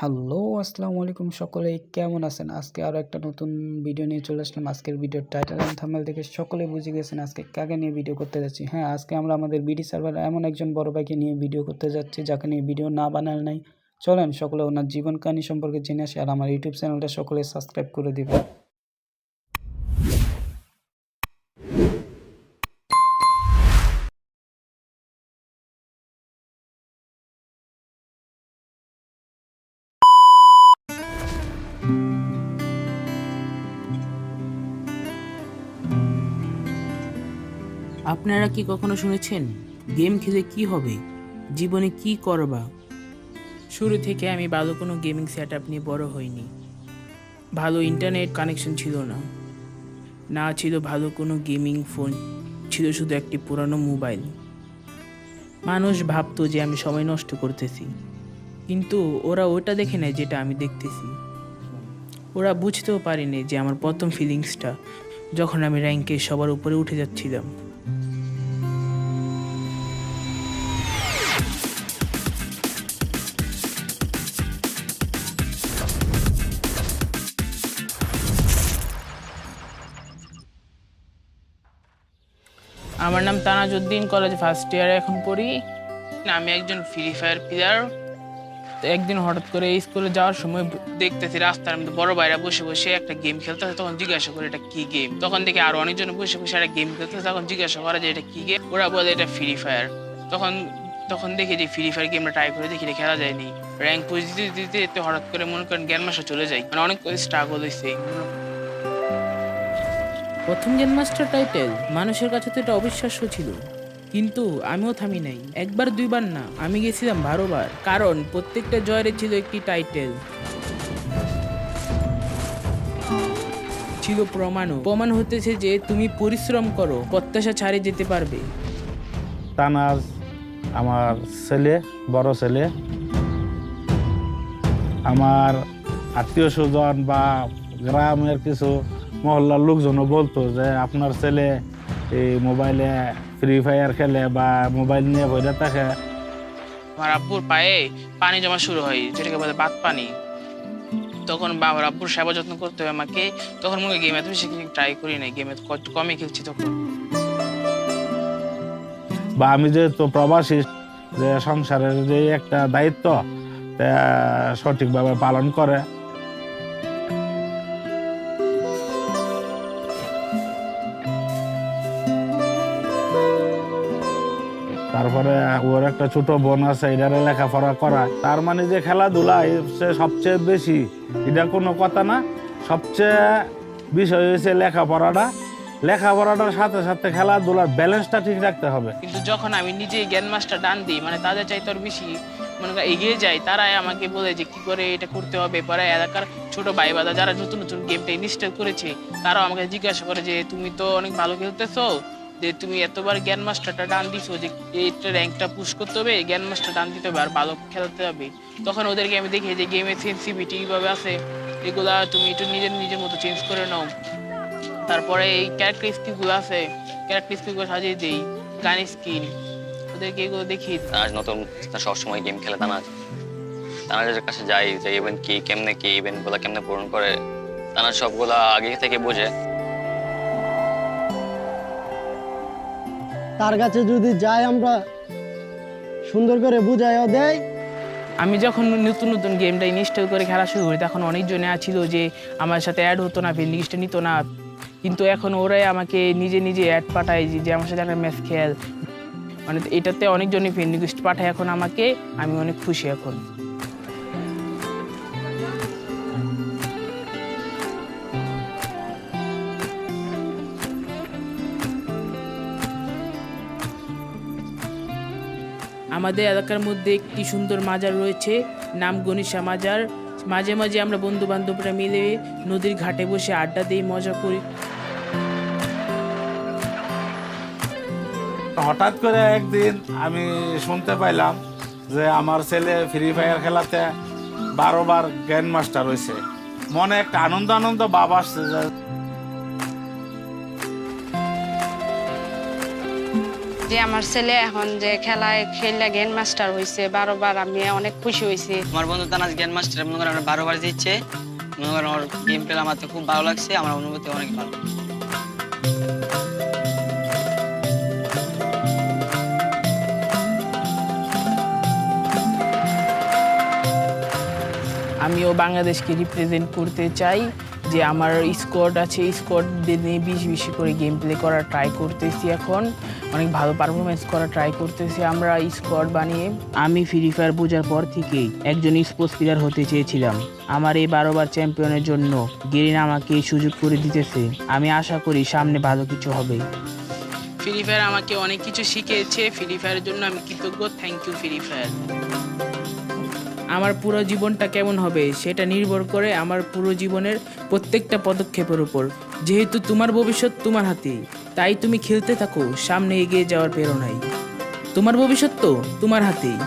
Hello, আসসালামু আলাইকুম সকলেই কেমন আছেন? আজকে আরও একটা নতুন ভিডিও নিয়ে চলে আসলাম। আজকের ভিডিওর টাইটেল এন্ড থাম্বনেল দেখে সকলেই বুঝে গেছেন আজকে কাকে নিয়ে ভিডিও করতে যাচ্ছি। হ্যাঁ, আজকে আমরা আমাদের বিডি সার্ভারে এমন একজন বড় ভাইকে নিয়ে ভিডিও করতে যাচ্ছি যাকে নিয়ে ভিডিও না বানালে নাই। চলেন সকলে ওনার জীবন কাহিনী সম্পর্কে জেনে আসি আর আমার ইউটিউব চ্যানেলটা সকলে সাবস্ক্রাইব করে দিবেন। আপনারা কি কখনো শুনেছেন গেম খেলে কি হবে, জীবনে কি করবা? শুরু থেকে আমি ভালো কোনো গেমিং সেট আপ নিয়ে বড় হইনি। ভালো ইন্টারনেট কানেকশন ছিল না, না ছিল ভালো কোনো গেমিং ফোন, ছিল শুধু একটি পুরানো মোবাইল। মানুষ ভাবতো যে আমি সময় নষ্ট করতেছি, কিন্তু ওরা ওটা দেখে নেয় যেটা আমি দেখতেছি। ওরা বুঝতেও পারেনি যে আমার প্রথম ফিলিংসটা যখন আমি র্যাঙ্কে সবার উপরে উঠে যাচ্ছিলাম। আমার নাম তানাজউদ্দিন, কলেজ ফার্স্ট ইয়ারে এখন পড়ি। আমি একজন ফ্রি ফায়ার প্লেয়ার। তো একদিন হঠাৎ করে স্কুলে যাওয়ার সময় দেখতেছি রাস্তার মধ্যে বড় ভাইরা বসে বসে একটা গেম খেলতেছে। তখন জিজ্ঞাসা করে এটা কি গেম। তখন দেখি আরো অনেকজন বসে বসে একটা গেম খেলতেছে। তখন জিজ্ঞাসা করে যে এটা কি গেম। ওরা বলে এটা ফ্রি ফায়ার। তখন তখন দেখি যে ফ্রি ফায়ার গেমটা ট্রাই করে দেখি খেলা যায়নি। র্যাঙ্ক পুশ দিতে দিতে দিতে হঠাৎ করে মনে করেন জ্ঞান মাসে চলে যায়। মানে অনেক স্ট্রাগল হয়েছে। প্রথম গেম মাস্টার টাইটেল মানুষের কাছে তো এটা অবিশ্বাস্য ছিল, কিন্তু আমিও থামি নাই। একবার দুইবার না, আমি গেছিলাম 12 বার, কারণ প্রত্যেকটা জয়ের ছিল একটি টাইটেল, ছিল প্রমাণ হতেছে যে তুমি পরিশ্রম করো, প্রত্যাশা ছাড়ে যেতে পারবে। তানাজ আমার ছেলে, বড় ছেলে। আমার আত্মীয় স্বজন বা গ্রামের কিছু মহল্লার লোকজনও বলতো যে আপনার ছেলে এই মোবাইলে ফ্রি ফায়ার খেলে বা মোবাইল নিয়ে বইরে থাকে। আমার আব্বুর পায়ে পানি জমা শুরু হয়, যেটাকে বলে বাত পানি। তখন বাবার আব্বুর সেবা যত্ন করতে হয় আমাকে। তখন মনে গেম এত বেশি ট্রাই করি নাই, গেমে কমই খেলছি তখন। বা আমি যেহেতু প্রবাসী, যে সংসারের যে একটা দায়িত্ব তা সঠিকভাবে পালন করে। তারপরে ওর একটা ছোট বোন আছে, এটারে লেখাপড়া করা। তার মানে যে খেলাধুলা সবচেয়ে বেশি, এটা কোনো কথা না। সবচেয়ে বিষয় হয়েছে লেখাপড়াটার সাথে সাথে খেলাধুলার ব্যালেন্সটা ঠিক রাখতে হবে। কিন্তু যখন আমি নিজে জ্ঞান মাস্টার ডান দিই, মানে তাদের চাইতে আর বেশি মনে করেন এগিয়ে যাই, তারাই আমাকে বলে যে কি করে এটা করতে হবে। পরে এলাকার ছোট ভাই বাদা যারা নতুন নতুন গেমটা ইনস্টল করেছে, তারাও আমাকে জিজ্ঞাসা করে যে তুমি তো অনেক ভালো খেলতেছো, যে তুমি এতবার জ্ঞান মাস্টারটা ডান দিছো, যে এইটা র্যাঙ্কটা পুশ করতে হবে, জ্ঞান মাস্টার ডান দিতে হবে আর ভালো খেলতে হবে। তখন ওদেরকে আমি দেখি যে গেমের সেন্সিটিভিটি কিভাবে আছে, এগুলা তুমি একটু নিজের মতো চেঞ্জ করে নাও। তারপরে এই ক্যারেক্টারিস্টিক গুলো আছে, ক্যারেক্টারিস্টিক গুলো সাজিয়ে দিই, গান স্কিন, ওদেরকে এগুলো দেখি। তানাজ নতুন সবসময় গেম খেলে। তানাজের কাছে যাই যে ইভেন্ট কি, কেমনে কি ইভেন্ট গুলা কেমনে পূরণ করে, তানাজ সবগুলা আগে থেকে বোঝে। তার কাছে যদি যাই আমরা সুন্দর করে বুঝাইও দেয়। আমি যখন নতুন নতুন গেমটা ইনস্টল করে খেলা শুরু করি, তখন অনেকজনে ছিল যে আমার সাথে অ্যাড হতো না, ফ্রেন্ড লিস্টে নিত না। কিন্তু এখন ওরাই আমাকে নিজে নিজে অ্যাড পাঠায় যে আমার সাথে একটা ম্যাচ খেল। মানে এটাতে অনেকজনই ফ্রেন্ড লিস্ট পাঠায় এখন আমাকে। আমি অনেক খুশি এখন। আমাদের এলাকার মধ্যে একটি সুন্দর মাজার রয়েছে, নাম গণেশা মাজার। মাঝে মাঝে আমরা বন্ধু বান্ধবরা মিলে নদীর ঘাটে বসে আড্ডা দিই, মজা করি। হঠাৎ করে একদিন আমি শুনতে পাইলাম যে আমার ছেলে ফ্রি ফায়ার খেলাতে 12 বার গ্র্যান্ড মাস্টার হয়েছে। মনে একটা আনন্দ ভাব আসছে যে যে আমার ছেলে এখন যে খেলায় খেলে গ্র্যান্ড মাস্টার হয়েছে 12 বার, আমি অনেক খুশি হয়েছি। আমার বন্ধু তানাজ গ্র্যান্ড মাস্টার মনে করেন 12 বার জিতছে, মনে করেন ওর গেম প্লে আমার তো খুব ভালো লাগছে, আমার অনুভূতি অনেক ভালো। আমিও বাংলাদেশকে রিপ্রেজেন্ট করতে চাই, যে আমার স্কোয়াড আছে, স্কোয়াড নিয়ে বেশি বেশি করে গেম প্লে করার ট্রাই করতেছি, এখন অনেক ভালো পারফরমেন্স করার ট্রাই করতেছি আমরা স্কোয়াড বানিয়ে। আমি ফ্রি ফায়ার বোঝার পর থেকেই একজন স্পোর্টস প্লেয়ার হতে চেয়েছিলাম। আমার এই 12 বার চ্যাম্পিয়নের জন্য গেরিনা আমাকে এই সুযোগ করে দিতেছে। আমি আশা করি সামনে ভালো কিছু হবে। ফ্রি ফায়ার আমাকে অনেক কিছু শিখিয়েছে, ফ্রি ফায়ারের জন্য আমি কৃতজ্ঞ। Thank you Free Fire. আমার পুরো জীবনটা কেমন হবে সেটা নির্ভর করে আমার পুরো জীবনের প্রত্যেকটা পদক্ষেপের উপর। যেহেতু তোমার ভবিষ্যৎ তোমার হাতেই, তাই তুমি খেলতে থাকো, সামনে এগিয়ে যাওয়ার প্রেরণায়। তোমার ভবিষ্যৎ তো তোমার হাতেই।